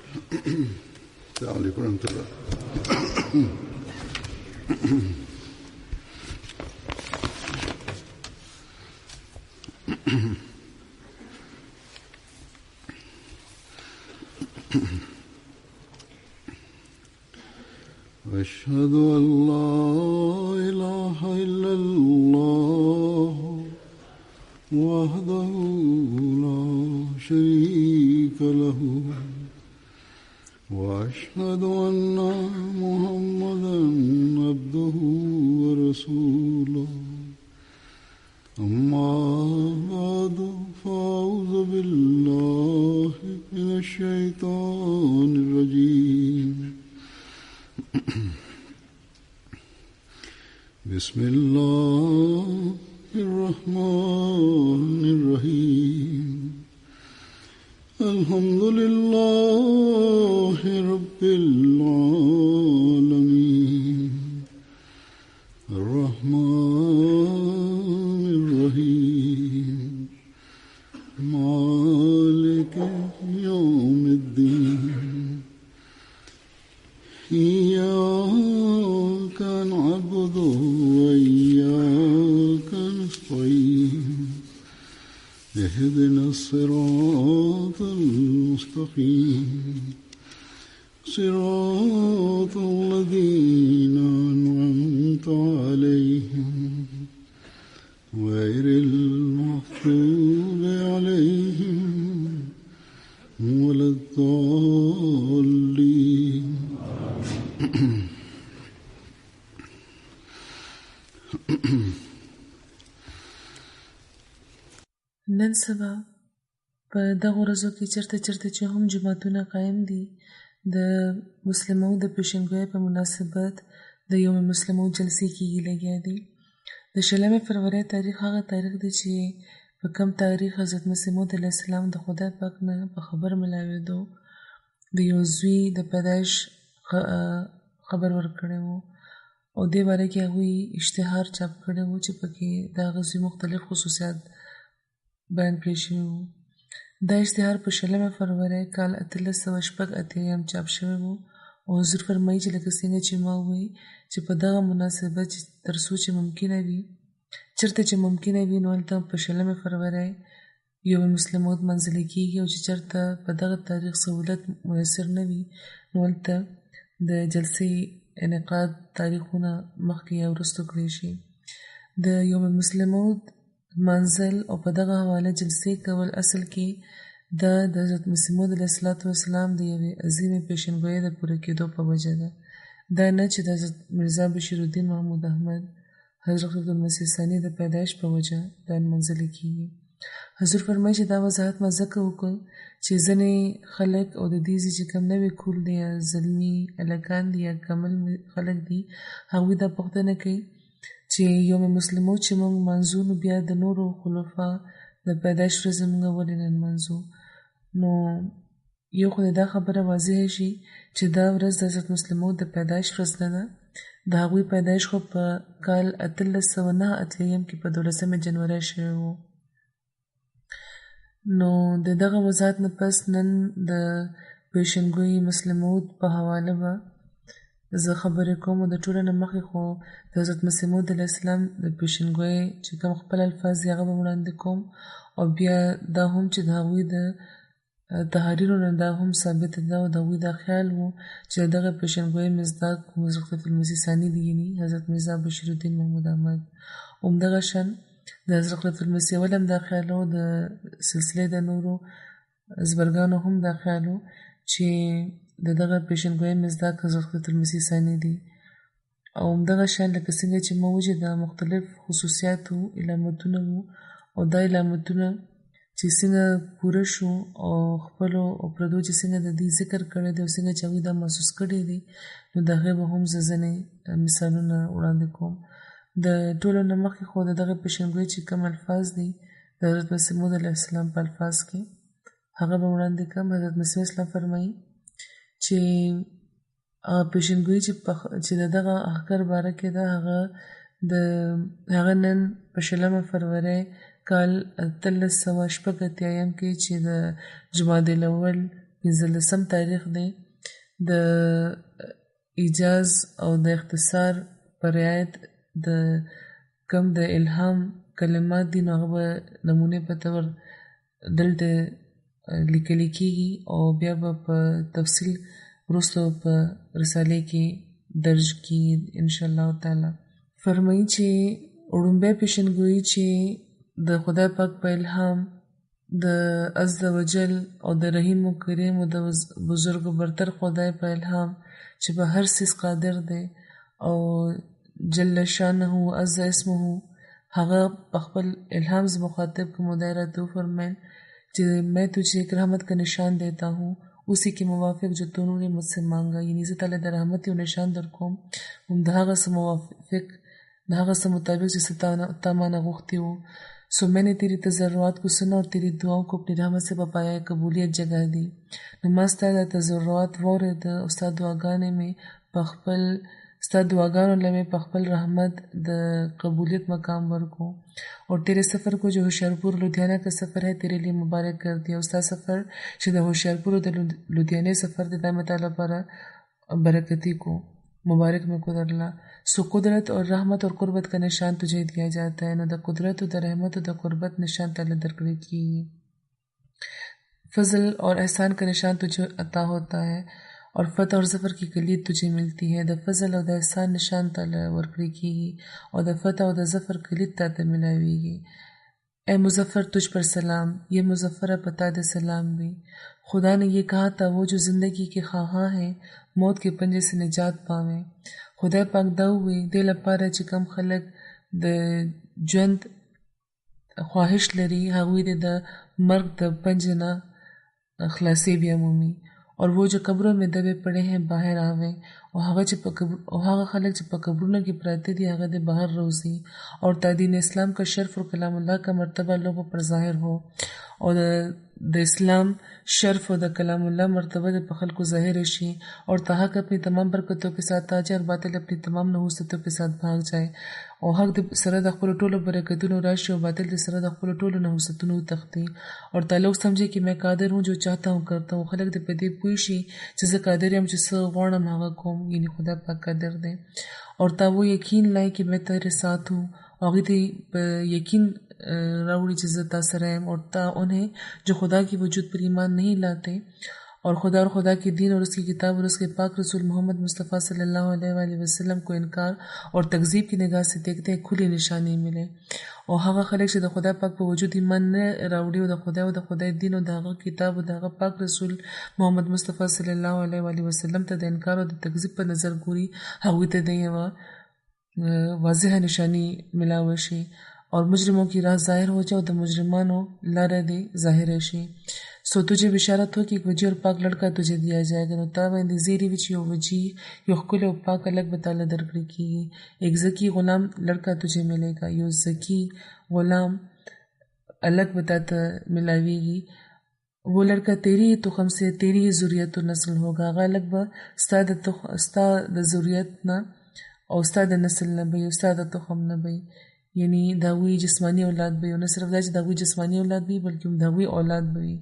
السلام عليكم ورحمة الله. أشهد أن لا إله إلا الله وحده لا شريك له وأشهد أن محمدًا عبده ورسوله أما بعد فأعوذ بالله من الشيطان الرجيم بسم الله الرحمن الرحيم الحمد لله رب العالمين الرحمن الرحيم مالك يوم الدين إياك نعبد وإياك نستعين اهدنا الصراط المستقيم صراط الذين أنعمت عليهم غير المغضوب عليهم ولا الضالين. نن سبا په دغه ورځو کې چرته چې هم جماعتونه قایم دي د مسلمانو د پیشنګوۍ په مناسبت د یوم مسلمو جلسې کېږي لګیا دي. د 16 فروری تاریخ هغه تاریخ دی چې په کم تاریخ حضرت مسیح موعود علیه السلام د خدای پاک نه په خبر ملاوېدو د یو زوی د پیدایش خبر ورکړی و او دې باره کې هغوی اشتهار چاپ کړی و چې پکې د هغه زوی مختلف خصوصیات بیان کړی شوي وو. دا اشتهار په 16 فروری کال 1886 چاپ شوی و او حضور فرمایي چې لکه څنګه چې ما ووایي چې په دغه مناسبت تر څو چې ممکنه وي چېرته چې ممکنه وي نو هلته په 16 فروری یوم مسلموت منځلې کېږي او چې چېرته په دغه تاریخ سهولت میسر نه وي نو هلته د جلسې انعقاد تاریخونه مخکې یا وروستو کړی شي. د یوم مسلموت منزل او په دغه حواله جلسې کول اصل کې د حضرت مسیح موعود علیه السلام د یوې عظیمې پیشنګویۍ د پوره کېدو په وجه ده. دا نه چې د حضرت میرزا بشیر الدین محمود احمد حضرت المسیح ثانی د پیدایش په وجه دا منزلې کېږي. حضور فرمایي چې دا وضاحت ما ځکه وکړ چې ځینې خلک او د دې چې کم نوی کول دي یا زلمي هلکان دي یا کمل خلک دي هغوی دا پوښتنه کوي چې یوم مسلمو چې موږ منځو نو بیا د نورو خلفا د پیدایش ورځ موږ ولې نه نمانځو. نو یو خو دا خبره واضح شي چې دا ورځ د حضرت مسلمو د پیدایش ورځ نه ده. د هغوی پیدایش خو په کال 1809 کې په 12 جنوري شوی و. نو د دغه وضاحت نه پس نن د پیشنګویۍ مسلموت په حواله به زه خبرې کوم. د ټولو نه مخکې خو د حضرت مسیح موعود علیه السلام د پیشنګویۍ چې کوم خپل الفاظ دي هغه به وړاندې کوم او بیا دا هم چې د هغوی د تحریرو نه دا هم ثابته ده او د هغوی دا خیال و چې دغه پیشنګویۍ مصداق حضرت المسیح ثانی دي یعنې حضرت میرزا بشیر الدین محمود احمد. همدغه شان د حضرت المسیح اول هم دا خیال و د سلسلې د نورو ازبرګانو هم دا خیال و چې د دغه پیشنګویۍ مصداق حضرت المسیح ثانی دي او همدغه شان لکه څنګه چې ما وویل دا مختلف خصوصیات وو علامتونه وو او دا علامتونه چې څنګه پوره شو او خپلو او پردو چې څنګه د دې ذکر کړی دی او څنګه چې هغوی دا محسوس کړی دی نو د هغې به هم زه ځینې مثالونه وړاندې کوم. د ټولو نه مخکې خو د دغه پیشنګویۍ چې کوم الفاظ دي د حضرت مسیح موعود علیه السلام په الفاظ کې هغه به وړاندې کړم. حضرت مسیح اسلام فرمایي چې پیشنګویۍ چې د دغه احکار باره کې ده هغه نن په 16 فروری کال 1386 کې چې د جمادی الاول 15 تاریخ دی د ایجاز او د اختصار پر رعایت د کم د الهام کلمات دي نو هغه به نمونې په طور دلته لیکلی کېږي او بیا به په تفصیل وروسته په رسالې کې درج کېږي انشاءالله تعالی. فرمایي چې وړومبی پیشنګویي چې د خدای پاک په الهام د عز وجل او د رحیم و کریم و د بزرگ و برتر خدای په الهام چې په هر څیز قادر دی او جل شانه و عز اسمه هغه په خپل الهام سے مخاطب کو مدائرہ تو فرمائیں کہ میں تجھے ایک رحمت کا نشان دیتا ہوں اسی کے موافق جو تو نے مجھ سے مانگا، یعنی سے تعالی در رحمت و نشان در کوم دهغه سے موافق دهغه سے مطابق جسے تامانا غوختی ہو. سو میں نے تیری تضرعات کو سنا اور تیری دعاؤں کو اپنی رحمت سے پایا قبولیت جگہ دی. نماستا دا تضرعات وورد استاد دعاګانې میں پخپل استاد دعاګانو لمه پخپل رحمت د قبولیت مقام ورکو اور تیرے سفر کو جو ہوشیارپور لدھیانہ کا سفر ہے تیرے لیے مبارک کر دیا. استاد سفر چې د ہوشیارپور د لدھیانه سفر د دائم تعالی پر برکتی کو مبارک میں کو درلا. سو قدرت اور رحمت اور قربت کا نشان تجھے دیا جاتا ہے. نو د قدرت و د رحمت و د قربت نشان تعالی درکړی کی. فضل اور احسان کا نشان تجھے عطا ہوتا ہے اور فتح اور ظفر کی کلید تجھے ملتی ہے. د فضل او د احسان نشان تعالی ورکړی کیږي او د فتح او د ظفر کلید ته ملاویږي. اے مظفر تجھ پر سلام، یہ مظفر پتا دے سلام بھی. خدا نے یہ کہا تھا وہ جو زندگی کے خواہاں ہیں موت کے پنجے سے نجات پاویں. خدای پاک دا وی دې لپاره چې کم خلک د ژوند خواهش لري هغوی د مرګ د پنجې نه خلاصي بیا مومي. اور وہ جو قبروں میں دبے پڑے ہیں باہر آویں او هغه خلک چې په قبرونو کې پراته دي هغه د بهر روزي. اور تعدین اسلام کا شرف اور کلام اللہ کا مرتبہ لوگوں پر ظاہر ہو اور د اسلام شرف اور د کلام اللہ مرتبہ د خلق کو ظاہر شي اور حق اپنی تمام برکتوں کے ساتھ آ جائے اور باطل اپنی تمام نحوستوں کے ساتھ بھاگ جائے او حق د سره د خپل ټولو برکتونو راشي او باطل د سره د خپل ټولو نحوستونو تختی. اور تعلق سمجھے کہ میں قادر ہوں جو چاہتا ہوں کرتا ہوں. خلق د پدې پوه شي چې زه قادر یم چې څه غواړم هغه کوم، یعنی خدا پاک قادر دی. اور تا وہ یقین لائے کہ میں تیرے ساتھ ہوں هغوی ته په یقین راوړي چې زه تا سره یم. اور تا انہیں جو خدا کی وجود پر ایمان نہیں لاتے اور خدا کے دین اور اس کی کتاب اور اس کے پاک رسول محمد مصطفیٰ صلی اللہ علیہ وآلہ وسلم کو انکار اور تکذیب کی نگاہ سے دیکھتے ہیں کھلی نشانی ملے. او هغه خلک چې د خدای پاک په وجود ایمان نه راوړي او د خدای دین او د هغه کتاب او د هغه پاک رسول محمد مصطفیٰ صلی الله علیه وآلہ وسلم ته د انکار او د تکذیب په نظر ګوري هغوی ته د یوه واضح نشانی ملاوه شي اور مجرموں کی راہ ظاہر ہو جائے اور د مجرمانو لاره دې ظاهر شي. سو تجھے بشارت ہو کہ ایک وجی اور پاک لڑکا تجھے دیا جائے گا. نو تا باندې زیری وچ یو وجی یو ښکلی او پاک الګ به تعالی درکړی کېږي. ایک ذکی غلام لڑکا تجھے ملے گا. یو ذکی غلام الگ بتا ته ملاویږي. وہ لڑکا تیری تخم سے تیری ذریت و نسل ہوگا. هغه الګ به ستا د ذریت نه او ستا د نسل نه به ستا د تخم نه به، یعنی داوی جسمانی اولاد بھی. اور نہ صرف دا داوی جسمانی اولاد بھی بلکہ داوی اولاد بھی.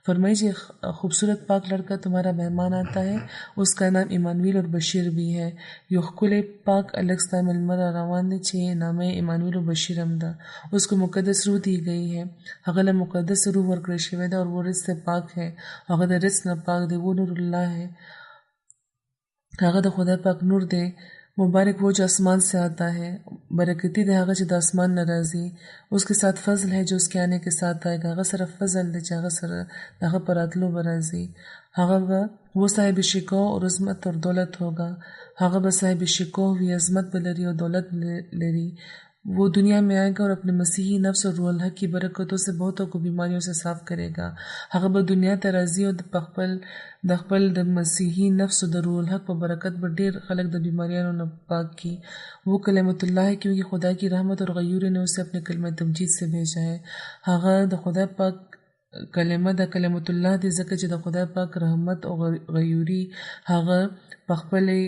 فرمائی کہ خوبصورت پاک لڑکا تمہارا مہمان آتا ہے، اس کا نام ایمانویل اور بشیر بھی ہے. یو ښکلی پاک الګستا ملمر روان دی چې نامه ایمانویل و بشیر هم ده. اس کو مقدس روح دی گئی ہے. هغه له مقدس روح ورکړی شوی ده اور وہ رزق پاک ہے. هغه د رزق نه پاک دی. وہ نور الله ہے. هغه د خدای پاک نور دی. مبارک وہ جو آسمان سے آتا ہے، برکتی دے هغه چې د آسمان نه راځي. اس کے ساتھ فضل ہے جو اس کے آنے کے ساتھ آئے گا. هغه سره فضل دی چې هغه سره هغه پر راتلو به راځي. هغه به وہ صاحب شکوه اور عظمت اور دولت ہوگا. هغه به صاحب شکوه وی، عظمت به لري او دولت لري. وہ دنیا میں آئے گا اور اپنے مسیحی نفس اور روح الحق کی برکتوں سے بہتوں کو بیماریوں سے صاف کرے گا. هغه به دنیا ته راځي او د خپل د مسیحی نفس او د روح الحق په برکت به ډیر خلک د بیماریانو نه پاک کی. وہ کلمت اللہ ہے کیونکہ خدا کی رحمت اور غیور نے اسے اپنے کلمہ تمجید سے بھیجا ہے. هغه د خدای پاک کلمه د کلمت الله دی، ځکه چې د خدای پاک رحمت او غیوري هغه په خپلې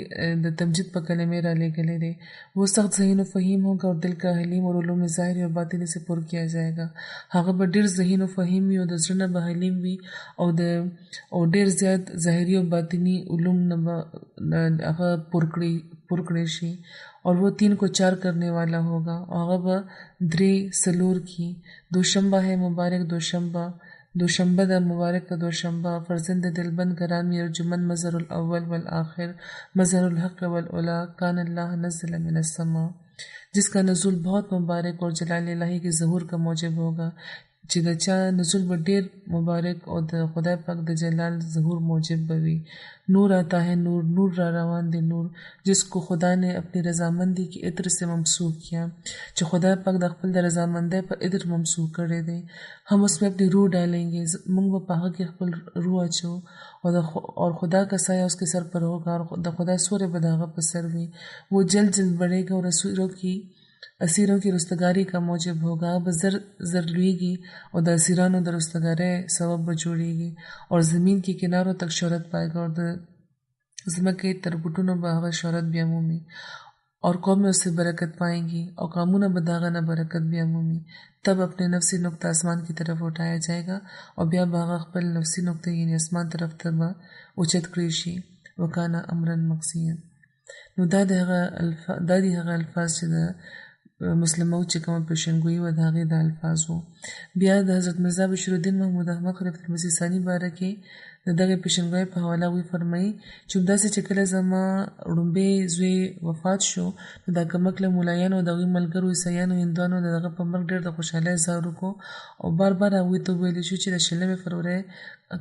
د تمجید په کلمې را لېږلی دی. وہ سخت ذہین و فہیم ہوگا اور دل کا حلیم اور علوم ظاہری اور باطنی سے پر کیا جائے گا. هغه به ډېر ذهین او فهیم وي او د زړه نه به حلیم وي او ډېر زیات ظاهري او باطني علوم نه به هغه پر کړی شي. اور وہ 3 کو 4 کرنے والا ہوگا. هغه به 3 څلور کی. دوشنبه ہے مبارک دوشنبه د مبارک دوشنبه، فرزند دلبند گرامی ارجمند، مظہر الاول والآخر، مظہر الحق والعلا، کان اللہ نزل من السماء، جس کا نزول بہت مبارک اور جلال الہی کے ظہور کا موجب ہوگا. چې د چا نزول به ډېر مبارک او د خدای پاک د جلال ظہور موجب به وي. نور آتا ہے نور را روان دے نور، جس کو خدا نے اپنی رضامندی کی عطر سے ممسوح کیا. چې خدای پاک د خپل د رضامندۍ په عطر ممسوح کړی دی. ہم اس میں اپنی روح ڈالیں گے، موږ به په هغه کې خپل روح اچو. اور خدا کا سایہ اس کے سر پر ہوگا، اور د خدا سورې به د هغه په سر وي. وہ جلد بڑھے گا اور اسیروں کی رستگاری کا موجب ہوگا. به زر لویږي او د اسیرانو د رستګارۍ سبب به جوړیږي. اور زمین کی کناروں تک شہرت پائے گا، اور د ځمکې تر بوټونو به هغه شهرت بیا مومي. اور قومیں اس سے برکت پائیں گی، اور قومونه به د هغه نه برکت بیا مومي. تب اپنے نفسی نقطه آسمان کی طرف اٹھایا جائے گا، اور بیا به هغه خپل نفسی نقطه یعنی اسمان طرف ته به اوچت کړی شي. وکانا امرا مقضیا. نو دا د هغه الفاظ چې د مسلمو چې کومه پیشنګویي وه د هغې د الفاظ وو. بیا د حضرت مرزا بشیر الدین محمود احمد خلیفة المسیح ثاني باره کې د دغې پیشنګویۍ په حواله هغوی فرمایي چې همداسې چې کله زما ړومبی زوی وفات شو، نو دا کمکله ملایانو او د هغوی ملګرو عیسایانو هندوانو د هغه په مرګ ډېر د خوشحالۍ اظهار وکړو، او بار هغوی ته وویلی شو چې د 16 فروری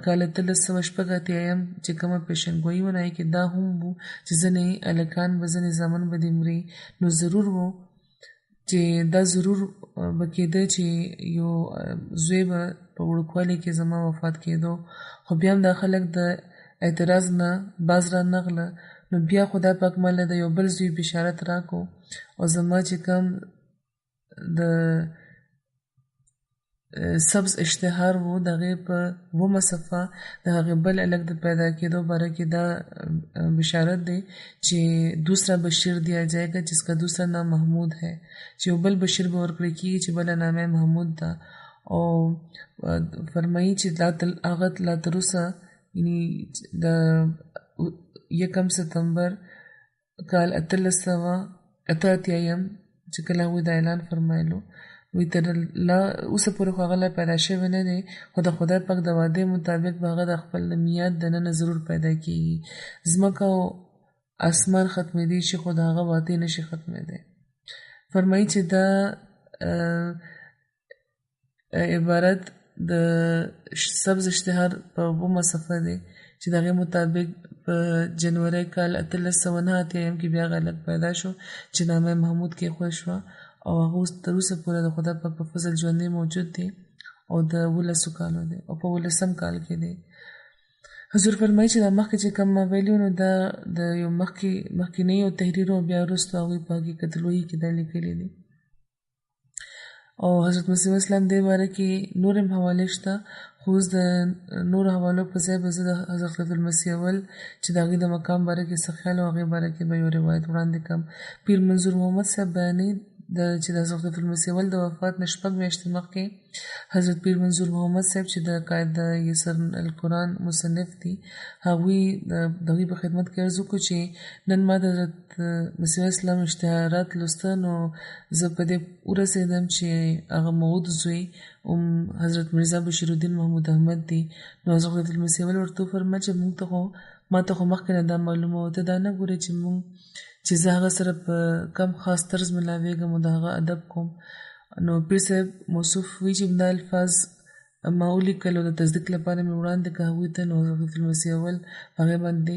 کال 1386 چې کومه پیشنګویي وه، نو کې دا هم وو چې ځینې هلکان به ځینې زامن به دې مري. نو ضرور وو چې دا ضرور به کېده چې یو زوی به په وړوکوالي کې زما وفات کېدو. خو بیا هم دا خلک د اعتراض نه باز را نغله. نو بیا خدای پاک ماله د یو بل زوی بشارت راکو، او زما چې کوم د سبز اشتهار وو د هغې په 2 صفحه د هغې بل هلک د پیدا کېدو باره کې دا بشارت دی چې دوسرا بشیر دیا جائے گا جس کا دوسرا نام محمود ہے، چې یو بل بشیر به ورکړی کېږي چې بله نام یې محمود ده. او فرمایي چې هغه لا تر اوسه یعنې د 1 ستمبر کال 1388 چې کله هغوی دا اعلان فرمایلو، وی تر اوسه پورې خو هغه لا پیدا شوی نه دی، خو د خدای پاک د وعدې مطابق به هغه د خپل میاد دننه ضرور پیدا کېږي. ځمکه او اسمان ختمېدی شي، خو د هغه وعدې نشي ختمېدی. فرمایي چې دا عبارت د سبز اشتهار په 2 صفحه دی چې د هغې مطابق په جنوري کال 1389 کې بیا هغه هلک پیدا شو چې نامه محمود کېښود شوه، او هغه تر اوسه پورې د خدای پاک په فضل ژوندی موجود دی، او د 19 کالو دی، او په 19 کال کې دی. حضور فرمایي چې دا مخکې چې کوم ما ویلي نو دا د یو مخکینیو تحریرو بیا وروسته هغوی په حقیقت الوحي کې دا لیکلي دي. او حضرت مسیح اسلام دې باره کې نور هم حوالې شته، خو اوس د نورو حوالو په ځای به زه د حضرت خلیفة المسیح اول چې د هغې د مقام باره کې څه خیال او هغې باره کې به یو روایت وړاندې کړم. پیر منظور محمد صاحب بیانوي چې د حضرت خلیفة المسیح اول د وفات نه 6 میاشتې مخکې حضرت پیر منظور محمد صاحب چې د قاعده یسر القرآن مصنف دي، هغوی د هغوی په خدمت کې عرض وکړو چې نن ما د حضرت مسیح اسلام اشتهارات لوسته، نو زه په دې ورسېدم چې هغه موعود زوی حضرت مرزا بشیر الدین محمود احمد دی. نو حضرت خلیفة المسیح اول ورته وفرمایل چې ما ته خو مخکې نه دا معلومه وه، ته دا نه ګورې چې زه هغه سره په کم خاص طرز ملاویږم او د هغه ادب کوم. نو پیر صاحب موصوف وی چې دا الفاظ ما ولیکل او د تصدیق لپاره مې وړاندې کړه هغوی ته. نو حضرت المسیح اول هغې باندې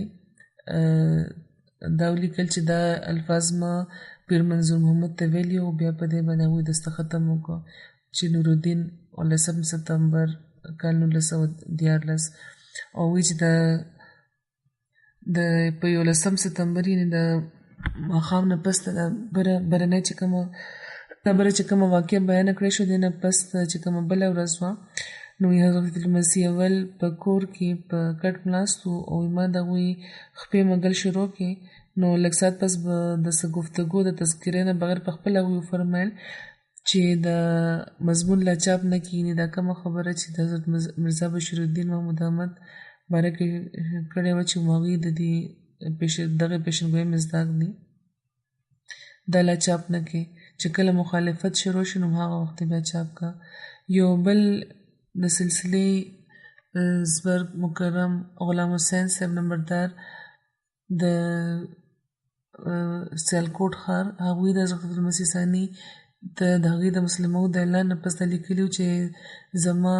دا ولیکل چې دا الفاظ ما پیر منظور محمد ته ویلي، او بیا په دې باندې هغوی دستخط هم وکړه چې نورالدین 19 ستمبر کال 1914، او وی چې د په 11 ستمبر یعنې د ماښام نه پس ته برنۍ چې کومه واقعه بیانه کړې شوه، دې نه پس چې کومه بله ورځ وه، نو حضرت المسیح اول په کور کې په کټ ملاستو او ما د هغوی خپې مږل شروع کړې نو لږ ساعت پس به د څه گفتگو د تذکرې نه بغیر په خپله هغوی وفرمیل چې د مضمون لا چاپ نه کېږي دا کومه خبره چې د حضرت مرزا بشیر الدین محمود احمد باره کې کړې وه چې هغوی د دې دغې پیشنګویۍ مصداق دي دا لا چاپ نه کې چې کله مخالفت شروع شي نو هغه وخت بیا چاپ کا یو بل د سلسلې زبرګ مکرم غلام حسین صاحب نمبردار د سیالکوټ ښار هغوی د حضرت المسیح ثاني د هغې د مسلمو د اعلان نه پس لیکلي چې زما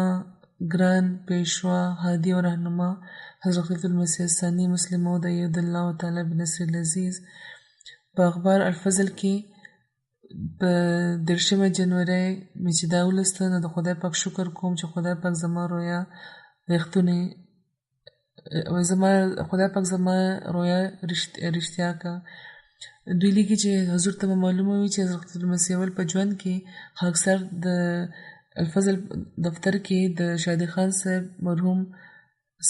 ګران پیشوا هادي او رهنما حضرت المسیح ثاني مسلمو د ید الله تعالی بنصر العزیز په اخبار الفضل کې په 13 جنوري مې چې دا ولسته نو د خدای پاک شکر کوم چې خدای پاک زما رویا ریښتونې خدای پاک زما رویا رښتیا کا دوی لیکي چې حضور ته معلومه وي چې حضرت المسیح اول په ژوند کې اکثر د الفضل دفتر کې د شادي خان صاحب مرحوم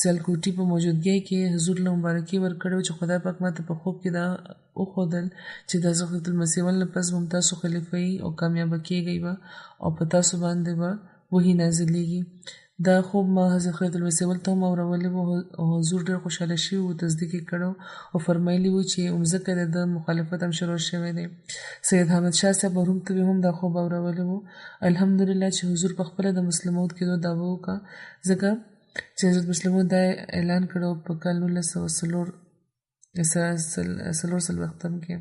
سیالکوټي په موجودګۍ کې حضور له مبارکي ورکړو چې خدای پاک ماته په خوب کې دا وښودل چې د حضرت المسیح اول نه پس هم تاسو خلیفه او کامیابه کیږئ به او په تاسو باندې به وحي نازلیږي دا خوب ما حضرت المسیح اول ته هم اورولی و او حضور ډېر خوشحاله شوي و تصدیق یې کړی او فرمایلي و چې ځکه د مخالفت هم شروع شوی دی سید حامد شاه صاحب مرحوم ته هم دا خوب اورولی و الحمدلله چې حضور په خپله د مسلموت کېدو دعوه وکړه ځکه چې حضرت مسلمو دا اعلان کړو په کال 1940 کې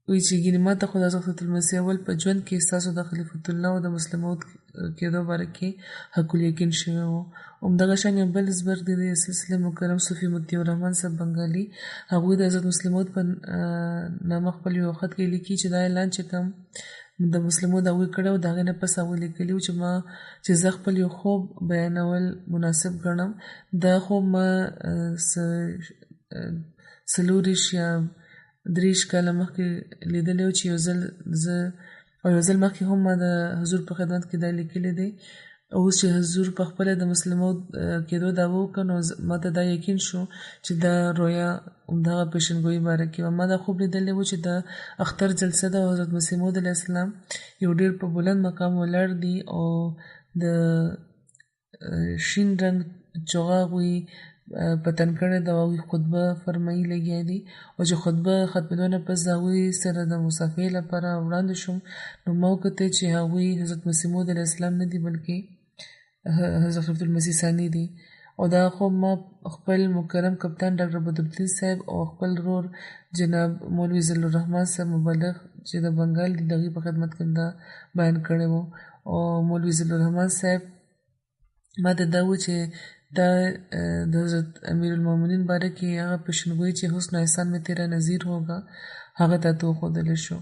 وی چې ګینې ما ته خو د حضرت المسیح اول په ژوند کې ستاسو د خلیفة الله او د مسلموت کېدو باره کې حق الیقین شوی و همدغه شان یو بل زبرګ دی د سلسله مکرم صوفي مطیع الرحمن صاحب بنګالي هغوی د حضرت مسلموت په نامه خپل یو خط کې لیکي چې دا اعلان چې کوم د مسلمو د هغوی کړی و د هغې نه پس هغوی لیکلي و چې زه خپل یو خوب بیانول مناسب ګڼم دا خوب ما 40 یا 30 کاله مخکې لیدلی و چې یو ځل مخکې هم ما د حضور په خدمت کې دا لیکلی دی اوس چې حضور په خپله د مسلمو کېدو دعوه وکړه نو ما ته دا یقین شو چې دا رویا همدغه پیشنګویي باره کې وه ما دا خوب لیدلی و چې د اختر جلسه ده او حضرت مسیح موعود علیه السلام یو ډېر په بلند مقام ولاړ دي او د شین رنګ چغه هغوی په تن کړې ده او هغوی خطبه فرمایي لګیا دي او چې خطبه ختمېدو نه پس د هغوی سره د مصافحې لپاره وړاندې شوم نو ما وکتل چې هغوی حضرت مسیح موعود علیه السلام نه دي بلکې حضرت المسیح ثاني دي او دا خوب ما خپل مکرم کپتان ډاکټر بدرالدین صاحب او خپل ورور جناب مولوي ضلع الرحمن صاحب مبلغ چې د بنګال دي د هغوی په خدمت کې دا بیان کړی و او مولوي ضلع الرحمن صاحب ما ته دا و چې دا د حضرت امیر المؤمنین باره کې هغه پیشنګویي چې حسن احسان میں تیرا نظیر ہوگا هغه ته وښودلی شو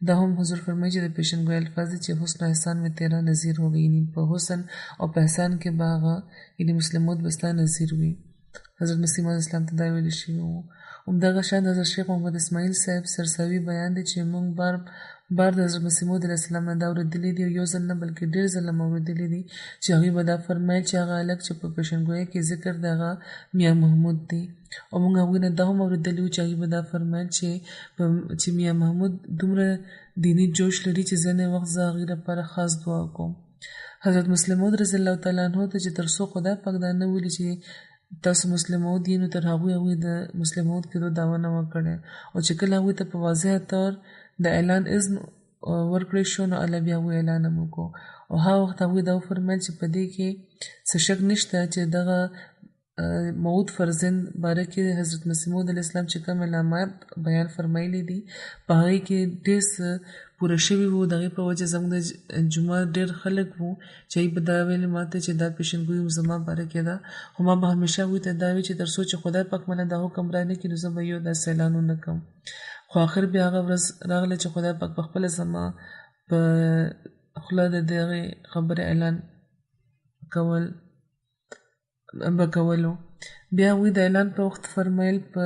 دا هم حضور فرمایي چې د پیشنګویي الفاظ دي چې حسن احسان میں تیرا نظیر ہوگا یعنی په حسن او په احسان کې به هغه یعنی مسلموت به ستا نظیر وي حضرت مسیح موعود اسلام ته دا ویلي شوي وو همدغه شان د حضرت شیخ محمد اسماعیل صاحب سرساوي بیان دی چې موږ بار د حضرت مسیح موعود علیه السلام نه دا اورېدلي دي یو ځل نه بلکې ډېر ځله مو اورېدلي دي چې هغوی به دا فرمایل چې هغه هلک چې په پیشنګویۍ کې ذکر د هغه میاں محمود دی او موږ هغوی نه دا هم اورېدلي وو چې هغوی به دا فرمایل چې میاں محمود دومره دیني جوش لري چې ځینې وخت زه هغوی لپاره خاص دعا کوم حضرت مسلم موعود رضی الله تعالی عنه ته چې تر څو خدای پاک دا نه ویلي چې تاسو مسلموت یې نو تر هغوی د مسلموت کېدو دعوه نه وه کړې او چې کله هغوی ته په واضح طور د اعلان اذن ورکړی شو نو الله بیا هغوی اعلان هم وکړو او هغه وخت هغوی دا وفرمیل چې په دې کې څه شک نشته چې دغه موعود فرزند باره کې حضرت مسیح موعود علیه السلام چې کوم علامات بیان فرمایلی دي په هغې کې ډېر څه پوره شوي وو د هغې په وجه زموږ د جومات ډېر خلک وو چې هغوی به دا ویلې ما ته چې دا پیشنګویي زما باره کې ده خو ما به همیشه هغوی ته دا وي چې تر څو چې خدای پاک مله دا حکم رانه کړي نو زه به یو داسې اعلان ونه کړم خو آخر بیا هغه ورځ راغله چې خدای پاک په خپله زما په خوله د دغې خبرې اعلان کولو بیا هغوی د اعلان په وخت فرمایل په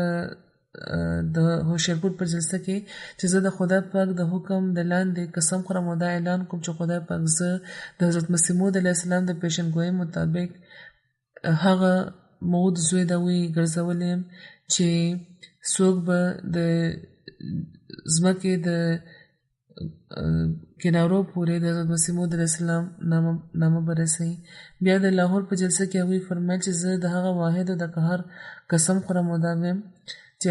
د هوشیرپور په جلسه کې چې زه د خدای پاک د حکم د لاندې قسم خورم او دا اعلان کوم چې خدای پاک زه د حضرت مسیح موعود علیه السلام د پیشنګویۍ مطابق هغه موعود زوی د وی ګرځولی یم چې څوک به د ځمکې د کنارو پورې د حضرت مسیح موعود علیه السلام نامه به رسوي. بیا د لاهور په جلسه کې هغوی فرمایل چې زه د هغه واحد او د قهر قسم خورم او دا ویم چې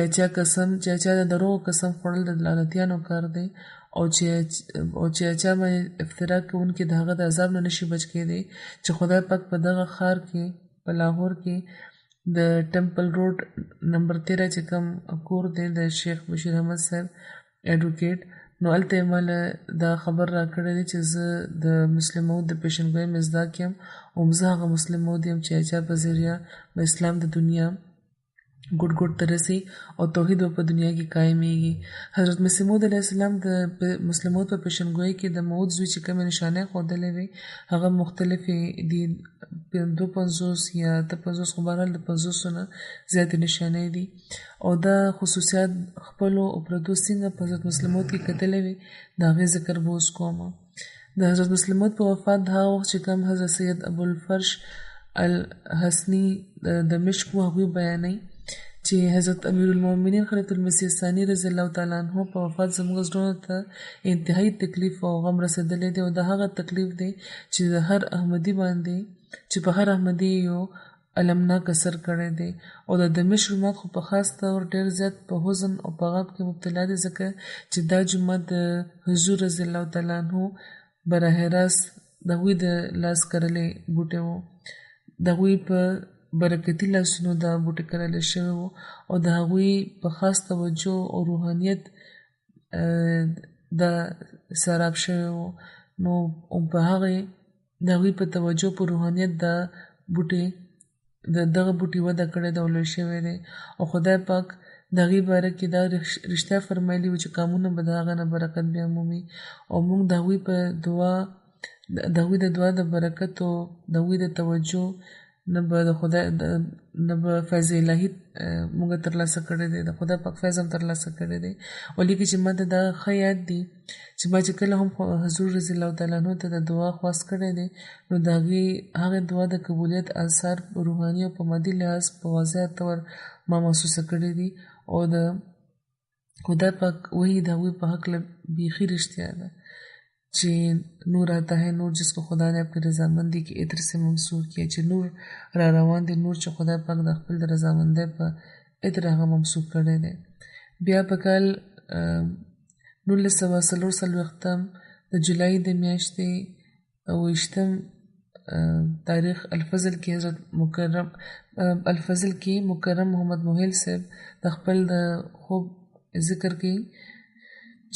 چا د دروغو قسم خوړل د لعنتیانو کار دی او چې چا باندې افترا کوونکي د هغه د عذاب نه نشي بچ کېدی چې خدای پاک په دغه ښار کې په لاهور کې د ټمپل روډ نمبر 13 چې کوم کور دی د شیخ بشیر احمد صاحب ایډوکیټ نو هلته یې ماله دا خبر راکړی دی چې زه د مسلم موعود د پیشنګویۍ مصداق یم او زه هغه مسلم موعود یم چې چا په ذریعه د اسلام د دنیا ګوټ ګوټ ته رسي او توحید په دنیا کې قایمیږي. حضرت مسیح موعود علیه السلام د مسلم موعود په پیشنګویۍ کې د موعود زوی چې کومې نشانې ښودلې وې هغه مختلفې دي 52 یا 53 خو بهرحال د 50 نه زیاتې نشانې دي او دا خصوصیات خپلو او پردو څنګه په حضرت مسلم موعود کې کتلې وې د هغې ذکر به اوس کوم. د حضرت مسلم موعود په وفات هغه وخت چې کوم حضرت سید ابوالفرش الحسني د مشک هغوی بیانوي چې حضرت امیر المؤمنین خلیفة المسیح ثانی رضی الله تعالی عنہ په وفات زموږ زړونو ته انتهایی تکلیف او غم رسېدلی دی او د هغه تکلیف دی چې د هر احمدي باندې چې په هر احمدي یو المناک اثر کړی دی او د دمشق جومات خو په خاص طور ډېر زیات په حزن او په غم کې مبتلا دی ځکه چې دا جومات د حضور رضی الله تعالی عنہ براه راست د هغوی د لاس کرلې بوټی و د هغوی په برکتي لاسونو دا بوټي کرل شوی وو او د هغوی په خاص توجه او روحانیت دا سراب شوی وو نو په هغې د هغوی په توجه په روحانیت دا بوټي دغه بوټي وده کړی ده او لوی شوی دی او خدای پاک د هغې باره کې دا رښتیا فرمایلي وو چې قامونه به د هغه نه برکت بیا مومي او موږ د هغوی په دعا د هغوی د دعا د برکت او د هغوی د توجه نه به د خدای نه به فیض الهي موږ ترلاسه کړی دی د خدای پاک فیض هم ترلاسه کړی دی ولیکن چې ما ته دا ښه یاد دی چې ما چې کله هم حضور رضی الله تعالی عنہ ته د دعا خواست کړی دی نو د هغې دعا د قبولیت اثار روحاني او په مادي لحاظ په واضح طور ما محسوسه کړی دي او د خدای پاک وحی د هغوی په هکله بیخي رښتیا ده چې نور آتا ہے نور جس کو خدا نے اپنی رضامندی کی عطر سے ممسور کیا چې نور را روان دی نور چې خدای پاک د خپل د رضامندۍ په عطر هغه ممسور کړی دی. بیا په کال 1944 د جولای د میاشتې 28 تاریخ الفضل کې مکرم محمد موهل صاحب د خپل د خوب ذکر کوي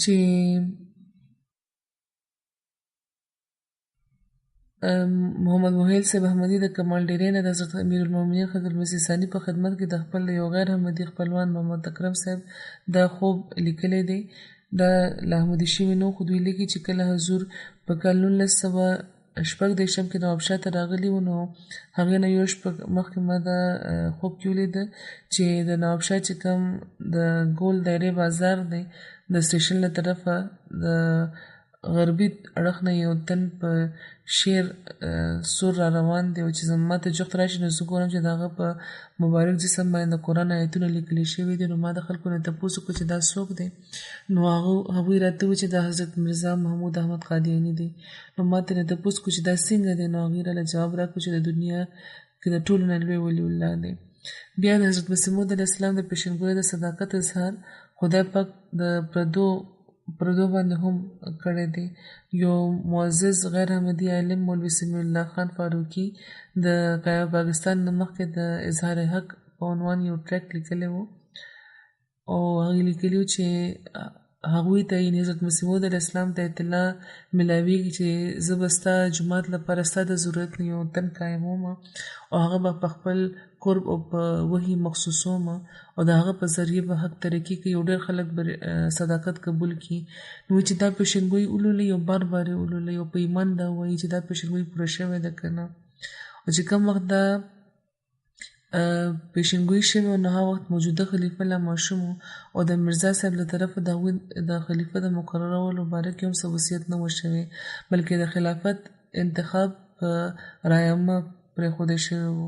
چې محمد موهل صاحب احمدي د کمال ډیرې نه د حضرت امیر المؤمنین خلیفة المسیح ثانی په خدمت کې د خپل یو غیر احمدي خپلوان محمد اکرم صاحب دا خوب لیکلی دی دا له احمدي شوي نو خو دوی لیکي چې کله حضور په کال 1946 کې نوابشاه ته راغلي وو نو هغې نه یو شپه مخکې ما دا خوب کې ولیده چې د نوابشاه چې کوم د ګول دایرې بازار دی د سټیشن له طرفه د غربي اړخ نه یو تن په شیر سور را روان دی او چې ما ته جوخت راشي نو زه ګورم چې د هغه په مبارک جسم باندې د قرآن آیتونه لیکلي شوي دي نو ما د خلکو نه تپوس وکړو چې دا څوک دی نو هغوی راته وویل چې دا حضرت مرزا محمود احمد قادیاني دی نو ما ته نه تپوس کړو چې دا څنګه دی نو هغوی راله جواب راکړو چې د دنیا کې د ټولو نه لوی ولي الله دی. بیا د حضرت مسیح موعود علیه السلام د پیشنګویۍ د صداقت اظهار خدای پاک د پردو باندې هم کړی دی. یو معزز غیر احمدي عالم مولوي سمیع الله خان فاروقي د پاکستان نه مخکې د اظهار حق په عنوان یو ټریک لیکلی و او هغې لیکلي و چې هغوی ته یعنې حضرت مسیح موعود علیه السلام ته اطلاع ملاویږي چې زه به ستا جومات لپاره ستا د ضرورت نه یو تن قایموم او هغه به په خپل قرب او په وحي مخصوصوم او د هغه په ذریعه به حق ترقي کوي او ډېر خلک به صداقت قبول کړي نو چې دا پیشنګویي ولولئ او بار بار یې ولولئ او په ایمان دا وایي چې دا پیشنګویي پوره شوې ده که نه او چې کوم وخت دا پیشنګوئی شوې نو هغه وخت موجوده خلیفه لا ماشوم او د مرزا صاحب له طرفه د خلیفه د مقررولو باره کې هم څه وصیت نه و شوی بلکې د خلافت انتخاب په رایه عامه پرېښودی شوی و.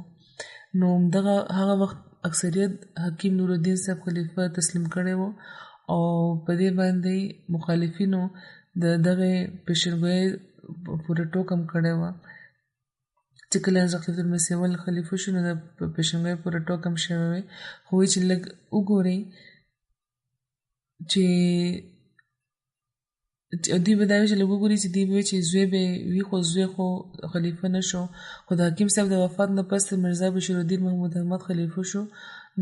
نو همدغه هغه وخت اکثریت حکیم نورالدین صاحب خلیفه تسلیم کړی و او په دې باندې مخالفینو د دغه پیشنګوئی پورې ټوکم کړی و چې کله حضرت خلیفه المسیح اول خلیفه شو نو د پیشنګوئی پورې ټوکم شوی وی خو وایي چې لږ وګورئ چې دوی به دا وایي چې لږ وګورئ چې دوی به وایي چې زوی به وي خو زوی خو خلیفه نه شو خو د حکیم صاحب د وفات نه پس مرزا بشیرالدین محمود احمد خلیفه شو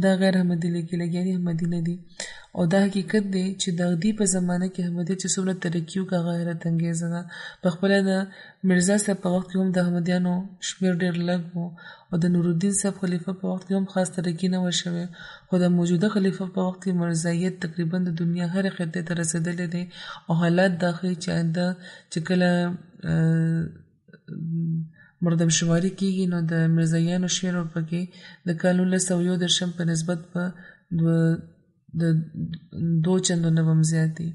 دا غیر احمدي لیکي لګیانې احمدي نه دي او دا حقیقت دی چې د دې په زمانه کې احمدیت چې څومره ترقي وکړه هغه حیرت انګیزه ده. پخپله د مرزا صاحب په وخت کې هم د احمدیانو شمېر ډېر لږ و او د نورالدین صاحب خلیفه په وخت کې هم خاص ترقي نه وه شوې خو د موجوده خلیفه په وخت کې مرزایت تقریبا د دنیا هرې خطې ته رسېدلی دی او حالات دا ښیي چې آینده چې کله مردم شماري کېږي نو د مرزایانو شمېر ورپکې د کال 1931 په نسبت به د 2 چندو نه هم زیات دي.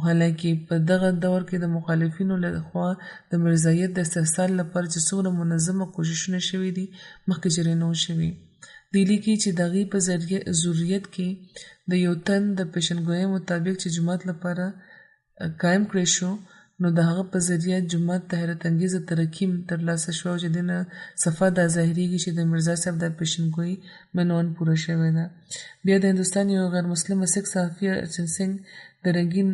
حالانکه په دغه دور کې د مخالفینو له خوا د مرزایت د استحصال لپاره چې څومره منظمه کوششونه شوي دي مخکې چېرې نه وو شوي. دی لیکي چې د هغې په ضروریت کې د یو تن د پیشنګویۍ مطابق چې جومات لپاره قایم کړی شو نو د هغه په ذریعه جومات ته حیرت انګیزه ترقي ترلاسه شوه او چې دې نه صفه دا ظاهریږي چې د مرزا صاحب د پیشنګویي منوان پوره شوې ده. بیا د هندوستان یو غیر مسلمه سکھ صحافي ارجن سنګ د رنګین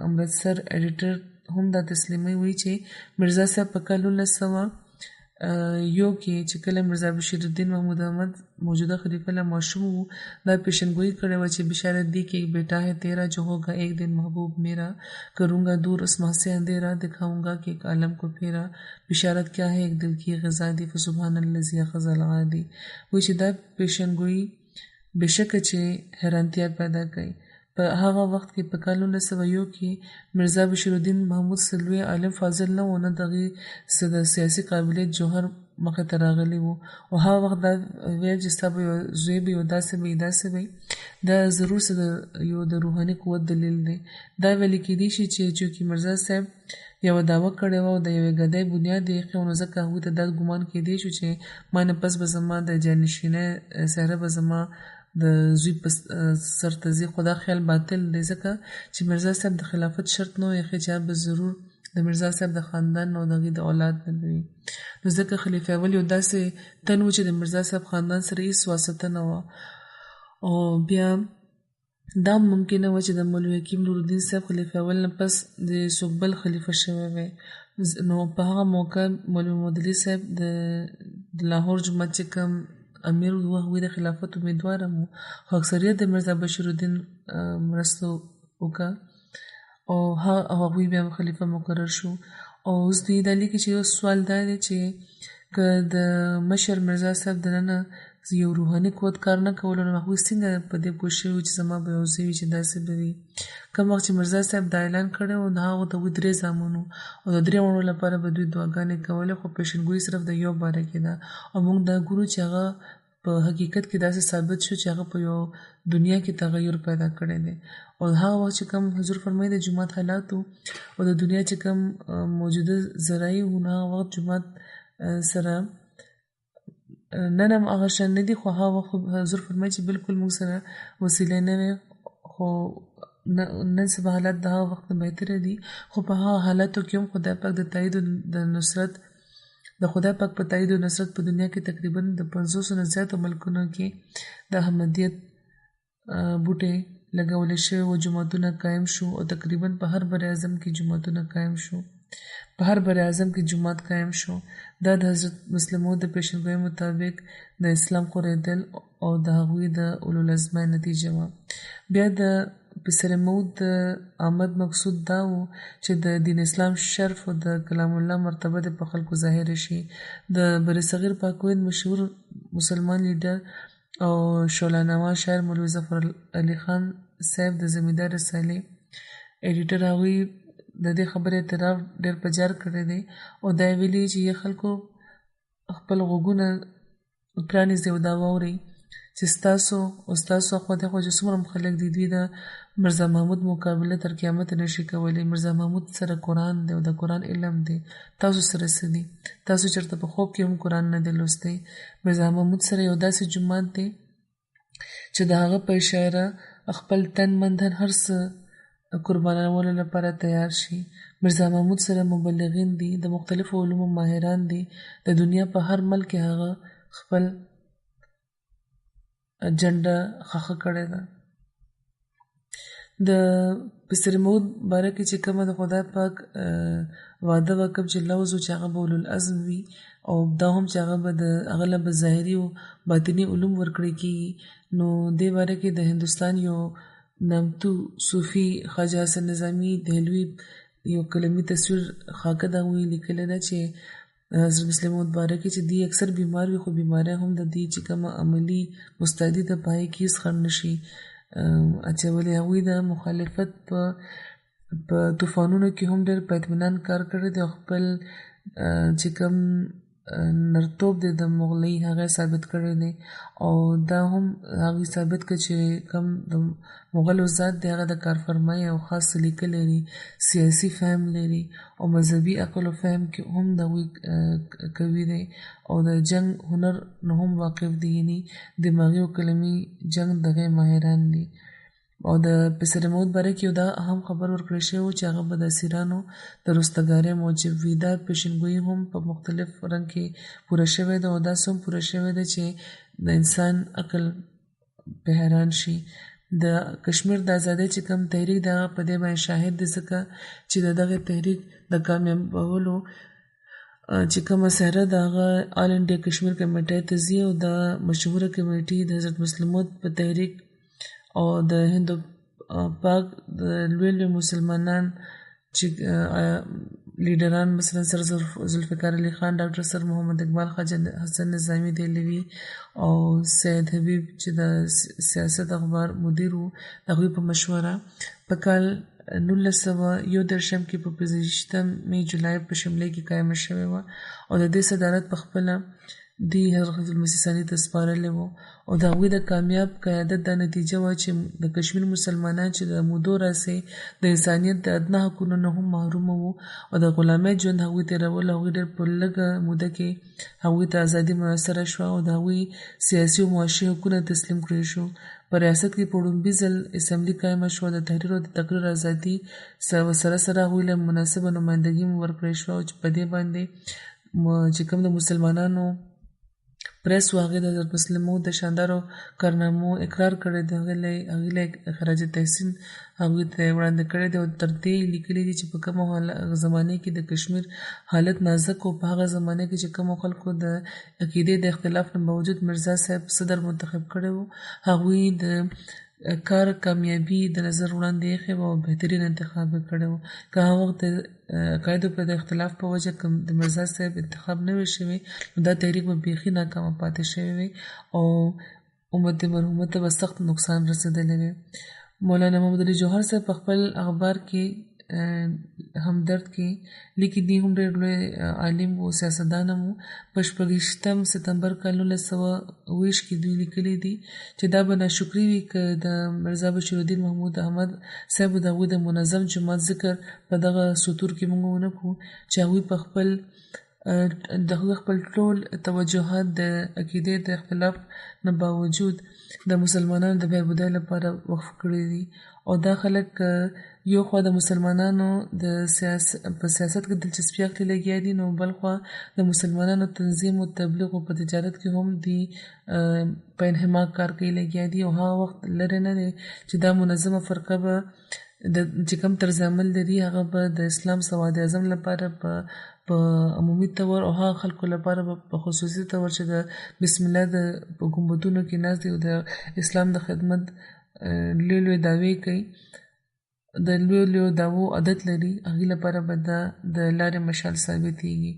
امرتسر ایډیټر هم دا تسلیموي وایي چې مرزا صاحب په کال 1901 کې چې کله مرزا بشیرالدین محمود احمد موجوده خلیفہ لا معصوم ہو دا پیشنگوئی کرے وہ چې بشارت دی کہ ایک بیٹا ہے تیرا جو ہوگا ایک دن محبوب میرا کروں گا دور اسما سے اندھیرا دکھاؤں گا کہ ایک عالم کو پھیرا بشارت کیا ہے ایک دل کی غذا دی فسبحان الذی اخذ العادی وایي چې دا پیشنگوئی بشک چې حیرانتیا پیدا کړي. په هغه وخت کې په کال 1901 کې مرزا بشیرالدین محمود سلوی عالم فاضل نه و نه دغه د سیاسي قابلیت جوهر مخې ته راغلی و او هغه وخت دا ویل چې ستا به یو زوی به یو داسې به دا ضرور څه یو د روحاني قوت دلیل دی. دا ویل کېدی شي چې مرزا صاحب یوه دعوه کړې وه او د یوې ګدۍ بنیاد یې ایښی و نو ځکه هغوی ته دا ګمان کېدی شو چې ما نه پس به زما د جانشینۍ څهره به زما د زوی په سر ته ځي خو دا خیال باطل دی ځکه چې مرزا صاحب د خلافت شرط نه و ایښی چې به ضرور د مرزا صاحب د خاندان او د هغې د اولاد نه وي نو ځکه خلیفه اول یو داسې تن و چې د مرزا صاحب خاندان سره هېڅ واسطه نه وه او بیا دا ممکنه وه چې د مولوي حکیم نورالدین صاحب خلیفه اول نه پس د څوک بل خلیفه شوی وی نو په هغه موقع مولوي محمدعلي صاحب د لاهور جومات چې کوم امیر و هغوی د خلافت امیدوار هم خو اکثریت د مرزا بشیرالدین مرستو وکړه او هغوی بیا خلیفه مقرر شو. او اوس دوی دا لیکي چې یو سوال دا دی چې که د مشر مرزا صاحب دننه یو روحاني قوت کار نه کولو نو هغوی څنګه په دې پوه شوي چې زما به یو زوی وي چې داسې به وي. کوم وخت چې مرزا صاحب دا اعلان کړی و د هغو ته هغوی 3 زامن وو او د 3 مړو لپاره به دوی دعاګانې کولې خو پیشنګویي صرف د یو باره کې ده او موږ دا ګورو چې هغه په حقیقت کې داسې ثابت شو چې هغه په یو دنیا کې تغیر پیدا کړی دی او هغه وخت چې کوم حضور فرمایي د جومات حالاتو او د دنیا چې کوم موجوده ذرایع وو هغه وخت جومات سره نن هم هغه شان نه دي خو هغه وخت حضور فرمایي چې بالکل موږ سره وسیله نه وي خو نن سبا حالات د هغه وخت بهتره دي خو په هغه حالاتو کې هم خدای پاک د تایید د نصرت د خدای پاک په تایید او نصرت په دنیا کې تقریبا د 500 نه زیاتو ملکونو کې د احمدیت بوټي لګول شوي او جوماتونه قایم شو او تقریبا په هر بر اعظم کې جوماتونه قایم شو په هر بر اعظم کې جومات قایم شو. دا د حضرت مسلم موعود د پیشنګویۍ مطابق د اسلام خورېدل او د هغوی د اولوالازمه نتیجه وه. بیا د پسر موعود د آمد مقصود دا و چې د دین اسلام شرف او د کلام الله مرتبه د په خلکو ظاهر شي. د برصغیر پاکوین مشهور مسلمان لیډر او شعله‌نما شاعر مولوي ظفر علي خان صاحب د زمیندار رسالې ایډیټر هغوی د دې خبرې اعتراف ډېر په جار کړی دی او دا ویلي چې خلکو خپل غوږونه پرانیزدي او دا واورئ چې ستاسو او ستاسو اخوا دېخوا چې څومره خلک دي دوی د مرزا محمود مقابله تر قیامته نشي کولی. مرزا محمود سره قرآن دی او د قرآن علم دی. تاسو سره څه دي؟ تاسو چېرته په خوب کې هم قرآن نه دی لوستی. مرزا محمود سره یو داسې جومات دی چې د هغه په اشاره خپل تن من دن هر څه قربانولو لپاره تیار شي. مرزا محمود سره مبلغین دي، د مختلفو علومو ماهران دي. د دنیا په هر ملک کې هغه خپل جنډه خښه کړې ده. د پسر موعود باره کې چې کومه د خدای پاک وعده وکړ چې لوز چې هغه به اولوالعزم وي او دا هم چې هغه به د هغه له به ظاهري او باطني علوم ورکړي کېږي. نو دې باره کې د هندوستان یو نامتو صوفي خواجه حسن نظامي دهلوي یو کلمي تصویر خاکه د هغوی لیکلی ده چې حضرت مسلم موعود باره کې چې دی اکثر بیمار وي خو بیماری هم د دې چې کومه عملي مستعدي ده په هغې کې هېڅ خنډ نه شي اچولی. هغوی د مخالفت په طوفانونو کې هم ډېر په اطمینان کار کړی دی او خپل چې کوم نرتوب دی د مغلۍ هغه ثابت کړی دی او دا هم هغوی ثابت کړه چې کوم د مغلو ذات دی هغه د کارفرمایي او خاص سلیقه لري، سیاسي فهم لري او مذهبي عقل او فهم کې هم د هغوی قوي دی او د جنگ هنر نه هم واقف دي، یعنی دماغي او کلمي جنگ دغه ماهران دي. او د پسر موعود باره کې یو دا اهم خبر ورکړی شوی و چې هغه به د اسیرانو د رستګارۍ موجب وي. دا پیشنګویي هم په مختلف رنګ کې پوره شوی ده او داسې هم پوره شوی ده چې د انسان عقل په حیران شي. د کشمیر د ازادۍ چې کوم تحریک د هغه په دې باندې شاهد دی ځکه چې د دغه تحریک د کامیابولو چې کومه سهره د هغه آل انډیا کشمیر کمیټې ته ځي او د مشهوره کمیټې د حضرت مسلم موعود په تحریک او د هندو پاک د لوی لوی مسلمانان چې لیډران مثلا سر ذوالفقار علي خان، ډاکټر سر محمد اقبال، خواجه حسن نظامي دهلوي او سید حبیب چې د سیاست اخبار مدیر وو، د هغوی په مشوره په کال 1931 کې په 25 جولای په شملې کې قایمه شوې وه او د دې صدارت په خپله دی حضرت المسیح ثاني ته سپارلی و او د هغوی د کامیاب قیادت دا نتیجه وه چې د کشمیر مسلمانان چې د مودو راځي د انسانیت د ادنا حقونو نه هم محرومه وو او د غلامۍ ژوند هغوی تېرول. هغوی ډېر په لږه موده کې هغوی ته ازادي میسره شوه او د هغوی سیاسي او معاشي حقونه تسلیم کړی شو. په ریاست کې په وړومبي ځل اسمبلي قایمه شوه. د تحریر او د تقریر ازادي سره سره هغوی له مناسبه نمایندګي هم ورکړی شوه او چې په دې باندې چې کوم د مسلمانانو پریس و هغې د حضرت مسلم موعود د شاندارو کارنامو اقرار کړی دی. هغې له خراج تحسین هغوی ته وړاندې کړی دی او تر دې لیکلي دي چې په کومه زمانې کې د کشمیر حالت نازک و. په هغه زمانه کې چې کومو خلکو د عقیدې د اختلاف نه باوجود مرزا صاحب صدر منتخب کړی و، هغوی د کار کامیابي د نظر وړاندې ایښې وه او بهترین انتخاب یې کړی و. که هغه وخت د عقایدو په د اختلاف په وجه که د مرزا صاحب انتخاب نه وی شوی نو دا تحریک به بیخي ناکامه پاتې شوی وی او امت مرحومه ته به سخت نقصان رسېدلی وی. مولانا محمد علي جوهر صاحب په خپل اخبار کې همدرد کې لیکي دی هم ډېر لوی عالم و سیاستدان هم و. په 26 ستمبر کال 1920 کې دوی لیکلي دي چې دا به ناشکري وي که د مرزا بشیرالدین محمود احمد صاحب د هغوی د منظم جماعت ذکر په دغه سطور کې موږ ونه کړو چې هغوی په خپل ټول توجهات د عقیدې د اختلاف نه باوجود د مسلمانانو د بهبودۍ لپاره وقف کړي دي او دا خلک یو خوا د مسلمانانو په سیاست کې دلچسپي اخلي لګیا دي نو بل خوا د مسلمانانو تنظیم او تبلیغ او په تجارت کې هم دی په انحماق کار کوي لګیا دي او هغه وخت لرې نه دی چې دا منظمه فرقه به چې کوم طرز عمل لري هغه به د اسلام سواد اعظم لپاره په عمومي طور او هغه خلکو لپاره په خصوصي طور چې د بسم الله د ګنبدونو کې ناست دي او د اسلام د خدمت لوی لوی دعوې کوي، د لوی لوی دعوو عادت لري، هغې لپاره به دا د لارې مشال ثابتېږي.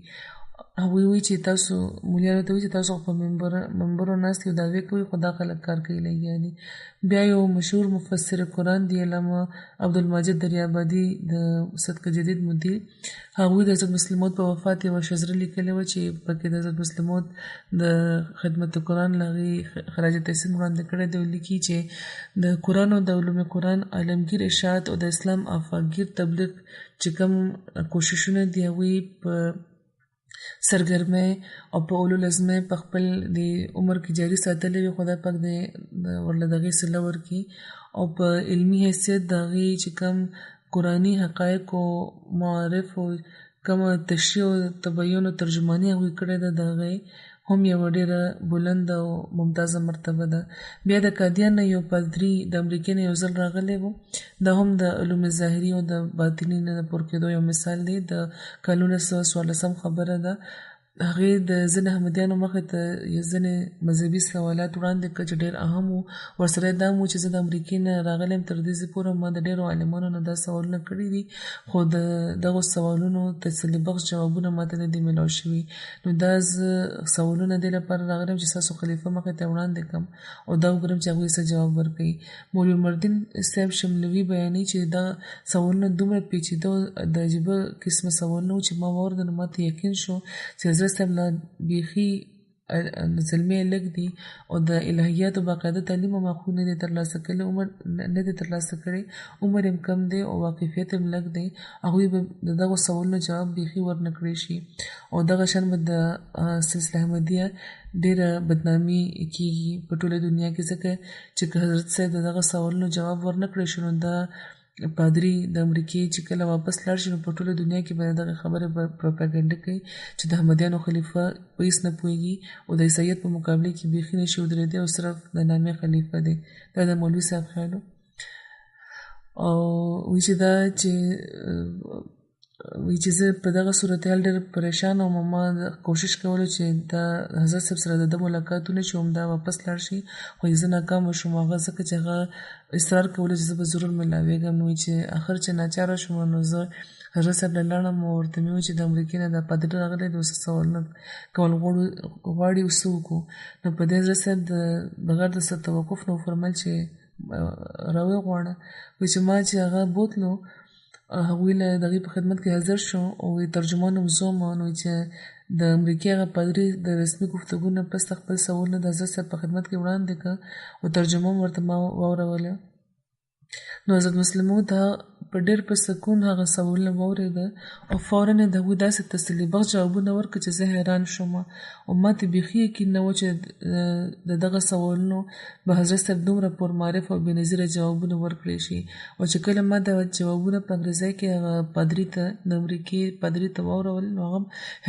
هغوی وایي چې تاسو مولیانو ته وایي چې تاسو په منبرو ناست یو دعوې کوئ خو دا خلک کار کوي لګیا دي. بیا یو مشهور مفسر قرآن دی علامه عبدالمجید دریابادي د صدقه جدید مدیر، هغوی د حضرت مسلم موعود په وفات یوه شزره لیکلې وه چې پکې د حضرت مسلم موعود د خدمت قرآن له هغې خراج تحسین وړاندې کړی دی. لیکي چې د قرآن او د علوم قرآن عالمگیر اشاعت او د اسلام افاقگیر تبلیغ چې کوم کوششونه دي هغوی په سرګرمۍ او په اولو لازمۍ په خپل د عمر کې جاري ساتلې وي. خدای پاک دې ورله د هغې صله ورکړي او په علمي حیثیت د هغې چې کوم قرآني حقایق او معارف او کومه تشریح او تبیین او ترجماني هغوی کړې ده د هغې هم یوه ډېره بلند او ممتازه مرتبه ده. بیا د قادیان نه یو پادري د امریکې نه یو ځل راغلی و، دا هم د علوم ظاهري او د باطني نه د پور کېدو یو مثال دی. د کال 1914 خبره ده. هغې د ځینې احمدیانو مخې ته ځینې مذهبي سوالات وړاندې کړه چې ډېر اهم وو. ورسره یې دا هم و چې زه د امریکې نه راغلی یم، تر دې ځای پورې ما د ډېرو عالمانو نه دا سوالونه کړي دي خو د دغو سوالونو تسلي بخش جوابونه ماته نه دي میلاو شوي. نو دا زه سوالونه دې لپاره راغلی یم چې ستاسو خلیفه مخې ته وړاندې کړم او دا وګورم چې هغوی څه جواب ورکوي. مولوي عمرالدین صاحب شملوي بیانوي چې دا سوالونه دومره پیچیده او د عجیبه قسمه سوالونه وو چې ما واورېدل نو ماته یقین شو چې حضرت صاحب لا بیخي زلمي لږ دي او د الهیاتو باقاعده تعلیم هم هغوی نه دی ترلاسه کړی، عمر هم کم دی او واقفیت هم لږ دی. هغوی به د دغو سوالونو جواب بیخي ورنه کړی شي او دغه شان به د سلسله احمدیه ډېره بدنامي کېږي په ټوله دنیا کې، ځکه چې که حضرت صاحب د دغه سوالونو جواب ورنه کړی شي نو دا پادري د امریکې چې کله واپس لاړ شي نو په ټوله دنیا کې به دغه خبره پروپاګنډه کوي چې د احمدیانو خلیفه په هېڅ نه پوهېږي او د عیسایت په مقابله کې بیخي نشي ودرېدی او صرف د نامې خلیفه دی. دا د مولوي صاحب خیال و. او وایي چې دا چې زه په دغه صورتحال ډېر پریشان وم او ما کوشش کولو چې دا حضرت صاحب سره د ده ملاقات ونشي او همدا واپس لاړ شي خو زه ناکامه شوم. هغه ځکه چې هغه اصرار کولو چې زه به ضرور ملاوېږم. نو چې آخر چې ناچاره شوم نو زه حضرت صاحب له لاړم او ورته مې وویل چې د امریکې نه دا پادري راغلی دی اوس سوالونه کول غواړي اوس څه وکړو. نو په دې حضرت صاحب بغیر د څه توقف نه وفرمیل چې راویې غواړه. وایي چې ما چې هغه بوتلو هغوی له د هغې په خدمت کې حاضر شو او ترجمان هم زه وم. نو چې د امریکې هغه پادري د رسمي ګفتګو نه پس خپل سوالونه د حضرت صاحب په خدمت کې وړاندې کړه او ترجمه هم ورته ما واوروله. نو حضرت مسلم موعود په ډېر په سکون هغه سوالونه واورېده او فوراً یې د هغوی داسې تسلي بخش جوابونه ورکړه چې زه حیران شوم او ماته بیخي یقین نه و چې د دغه سوالونو به حضرت صاحب دومره پرمعرف او بېنظیره جوابونه ورکړی شي. او چې کله ما دا جوابونه په انګریزۍ کې هغه پادري ته د امریکې پادري ته واورول نو هغه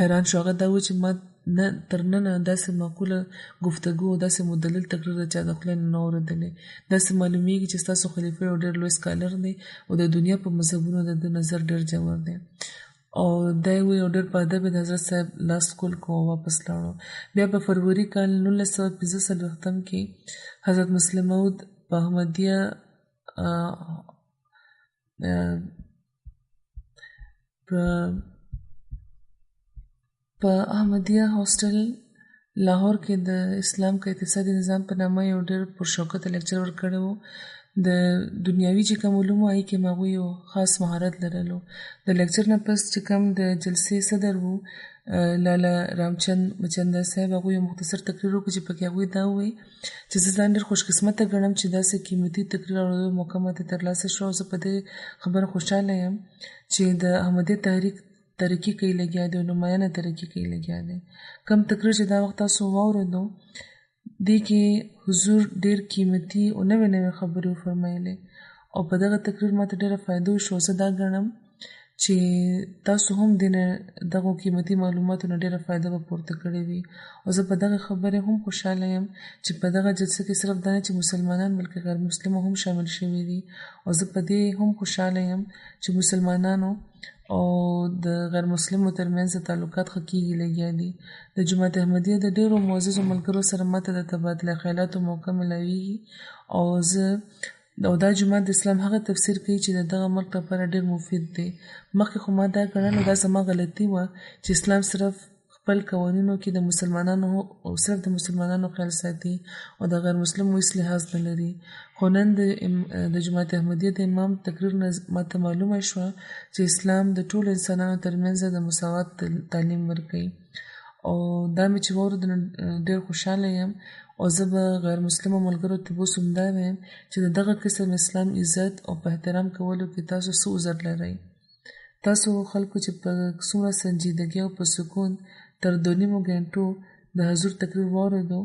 حیران شو. هغه دا و چې ما نه تر ننه داسې معقوله گفتگو او داسې مدلل تقریر د چا د خولې نه اورېدلی. داسې معلومیږي چې ستاسو خلیفه یو ډېر لوی سکالر دی او د دنیا په مذهبونو د ده نظر ډېر ژور دی. او دا یې وایي او ډېر په ادب یې د حضرت صاحب لاس ښکل کړو او واپس لاړو. بیا په فروري کال 1945 کې حضرت مسلم موعود په احمدیه په احمدیه هاسټل لاهور کې د اسلام کا اقتصادي نظام په نامه یو ډېر پرشوکته لیکچر ورکړی و. د دنیاوي چې کوم علوم هغې کې هم هغوی یو خاص مهارت لرلو. د لیکچر نه پس چې کوم د جلسې صدر و لالا رامچند مچندا صاحب هغوی یو مختصر تقریر وکړو چې پکې هغوی دا ووایي چې زه ځان ډېر خوشقسمته ګڼم چې داسې قیمتي تقریر اورېدو موقع ماته ترلاسه شوه او زه په دې خبره خوشحاله یم چې د احمدیه تحریک ترقي کوي لګیا دی او نمایانه ترقي کوي لګیا دی. کم تقریر چې دا وخت تاسو واورېدو دې کې حضور ډېر قیمتي او نوې خبرې وفرمایلې او په دغه تقریر ماته ډېره فایده وشوه. زه دا ګڼم چې تاسو هم دغو قیمتي معلوماتو نه ډېره فایده به پورته کړې وي او زه په دغه خبرې هم خوشحاله یم چې په دغه جلسه کې صرف دا نه چې مسلمانان بلکې غیر مسلمان هم شامل شوي دي او زه په دې هم خوشحاله یم چې مسلمانانو او د غیر مسلمو ترمنځ تعلقات ښه کېږي لګیا دي. د جماعت احمدیه د ډېرو معززو ملګرو سره ماته د تبادله خیالاتو موقع میلاویږي او زه او دا جماعت د اسلام هغه تفسیر کوي چې د دغه ملک لپاره ډېر مفید دی. مخکې خو ما دا ګڼله دا زما غلطي وه چې اسلام صرف خپل قوانینو کې د مسلمانانو او صرف د مسلمانانو خیال ساتي او د غیر مسلمو هیڅ لحاظ نه لري. خو نن د جماعت احمدیه د امام تقریر نه ماته معلومه شوه چې اسلام د ټولو انسانانو ترمنځ د مساوات تعلیم ورکوي. او دا مې چې واورېدل نو ډېر خوشحاله یم او زه به غیر مسلمو ملګرو ته به اوس دا وایم چې د دغه قسم اسلام عزت او په احترام کولو کې تاسو څه عذر لرئ. تاسو خلکو چې په څومره سنجیدګۍ او په سکون تر 2.5 غنټو د حضور تقریر واورېدو،